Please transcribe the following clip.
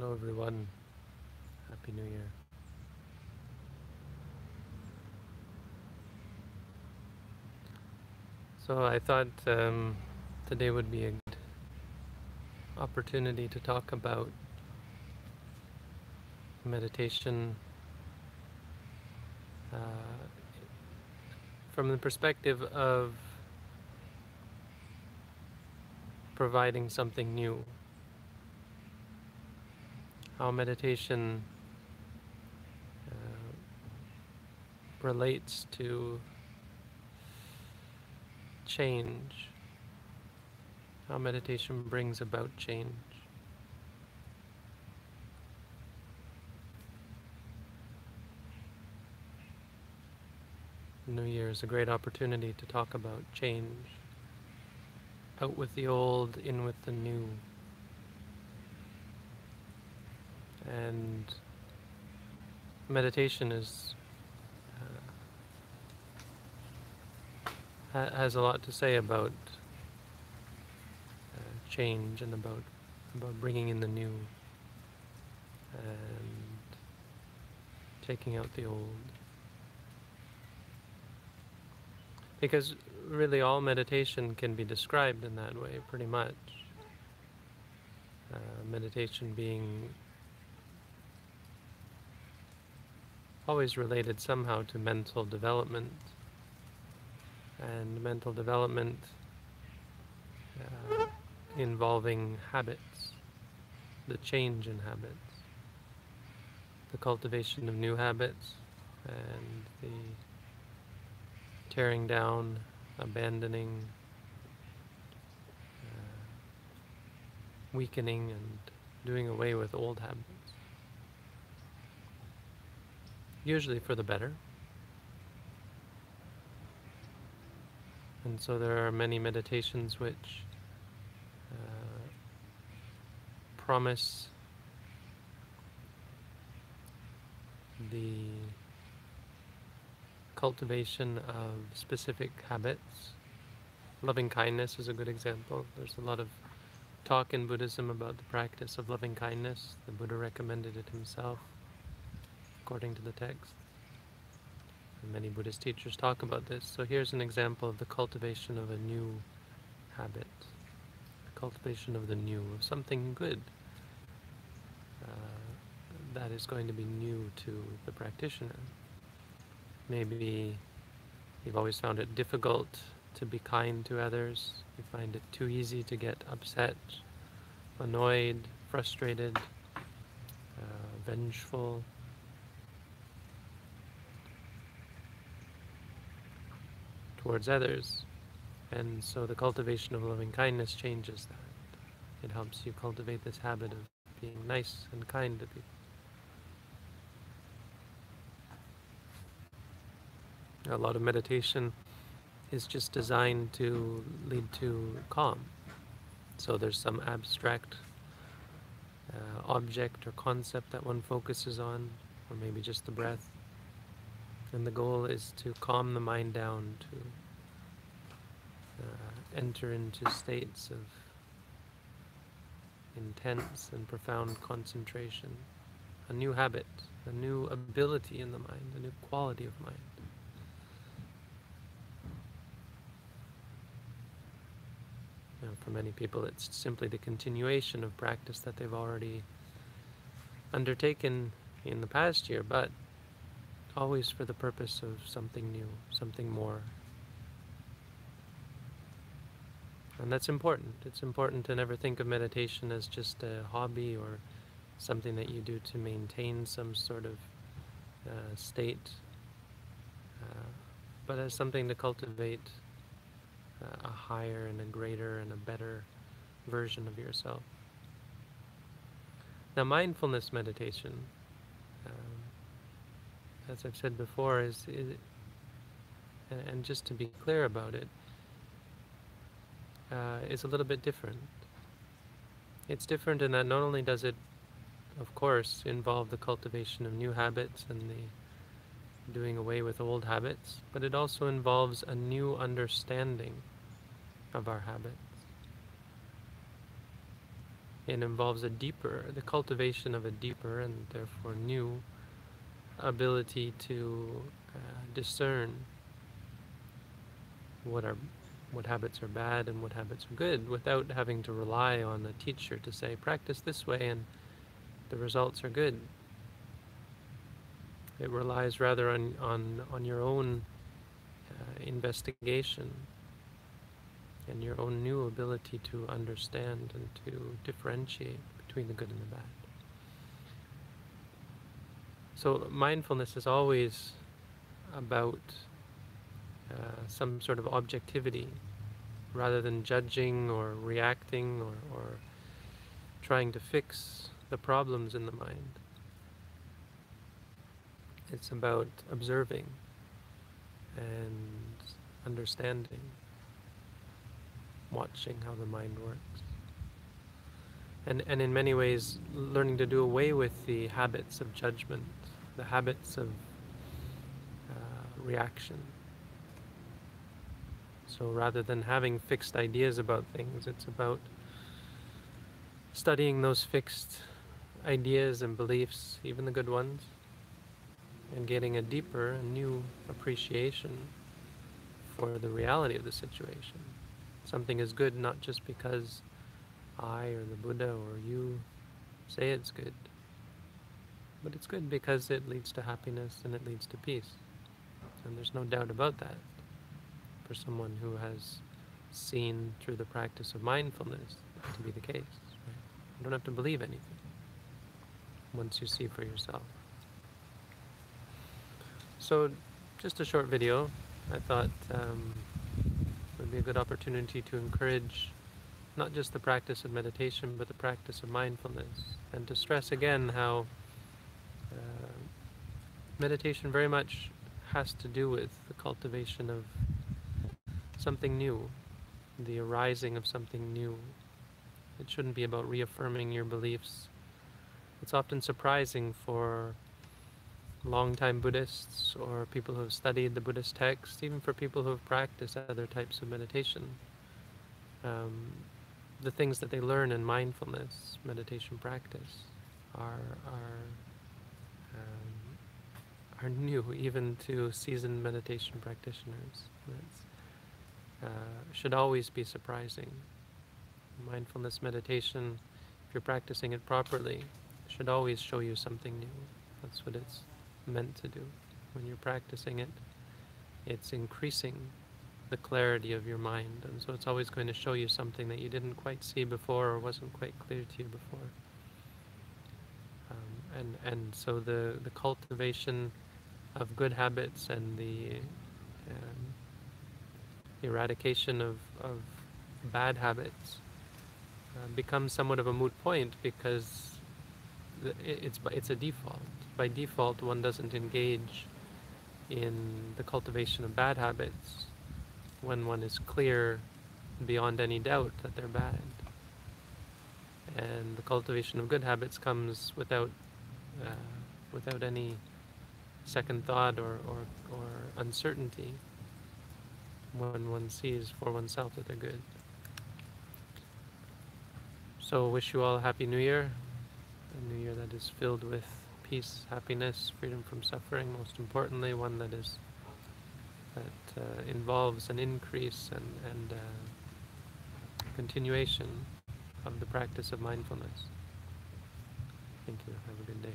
Hello everyone, Happy New Year. So I thought today would be a good opportunity to talk about meditation uh, from the perspective of providing something new. How meditation relates to change. How meditation brings about change. New Year is a great opportunity to talk about change. Out with the old, in with the new. And meditation is has a lot to say about change and about bringing in the new and taking out the old. Because really all meditation can be described in that way, pretty much. Meditation being always related somehow to mental development, and mental development involving habits, the change in habits, the cultivation of new habits, and the tearing down, abandoning, weakening, and doing away with old habits. Usually for the better. And so there are many meditations which promise the cultivation of specific habits. Loving kindness is a good example. There's a lot of talk in Buddhism about the practice of loving kindness. The Buddha recommended it himself, according to the text. And many Buddhist teachers talk about this. So here's an example of the cultivation of a new habit. The cultivation of the new, of something good that is going to be new to the practitioner. Maybe you've always found it difficult to be kind to others. You find it too easy to get upset, annoyed, frustrated, vengeful. Towards others. And so the cultivation of loving kindness changes that. It helps you cultivate this habit of being nice and kind to people. A lot of meditation is just designed to lead to calm. So there's some abstract object or concept that one focuses on, or maybe just the breath. And the goal is to calm the mind down, to enter into states of intense and profound concentration. A new habit, a new ability in the mind, a new quality of mind. For many people, it's simply the continuation of practice that they've already undertaken in the past year, but always for the purpose of something new, something more. And that's important. It's important to never think of meditation as just a hobby or something that you do to maintain some sort of state, but as something to cultivate a higher and a greater and a better version of yourself. Now, mindfulness meditation, as I've said before, and just to be clear about it, is a little bit different. It's different in that not only does it, of course, involve the cultivation of new habits and the doing away with old habits, but it also involves a new understanding of our habits. It involves the cultivation of a deeper and therefore new ability to discern what habits are bad and what habits are good, without having to rely on a teacher to say, practice this way and the results are good. It relies rather on your own investigation and your own new ability to understand and to differentiate between the good and the bad. So mindfulness is always about some sort of objectivity, rather than judging or reacting or trying to fix the problems in the mind. It's about observing and understanding, watching how the mind works. And in many ways, learning to do away with the habits of judgment, the habits of reaction. So rather than having fixed ideas about things, it's about studying those fixed ideas and beliefs, even the good ones, and getting a deeper and new appreciation for the reality of the situation. Something is good not just because I or the Buddha or you say it's good, but it's good because it leads to happiness and it leads to peace. And there's no doubt about that for someone who has seen through the practice of mindfulness to be the case. Right? You don't have to believe anything once you see for yourself. So just a short video. I thought would be a good opportunity to encourage not just the practice of meditation, but the practice of mindfulness, and to stress again how meditation very much has to do with the cultivation of something new, the arising of something new. It shouldn't be about reaffirming your beliefs. It's often surprising for long-time Buddhists or people who have studied the Buddhist text, even for people who have practiced other types of meditation, the things that they learn in mindfulness meditation practice are new, even to seasoned meditation practitioners. Should always be surprising. Mindfulness meditation, if you're practicing it properly, should always show you something new. That's what it's meant to do. When you're practicing it, it's increasing the clarity of your mind, and so it's always going to show you something that you didn't quite see before or wasn't quite clear to you before. And so the cultivation of good habits and the eradication of bad habits becomes somewhat of a moot point, because it's a default. By default, one doesn't engage in the cultivation of bad habits when one is clear beyond any doubt that they're bad. And the cultivation of good habits comes without any second thought or uncertainty, when one sees for oneself that they're good. So wish you all a happy New Year, a New Year that is filled with peace, happiness, freedom from suffering, most importantly, one that involves an increase and continuation of the practice of mindfulness. Thank you. Have a good day.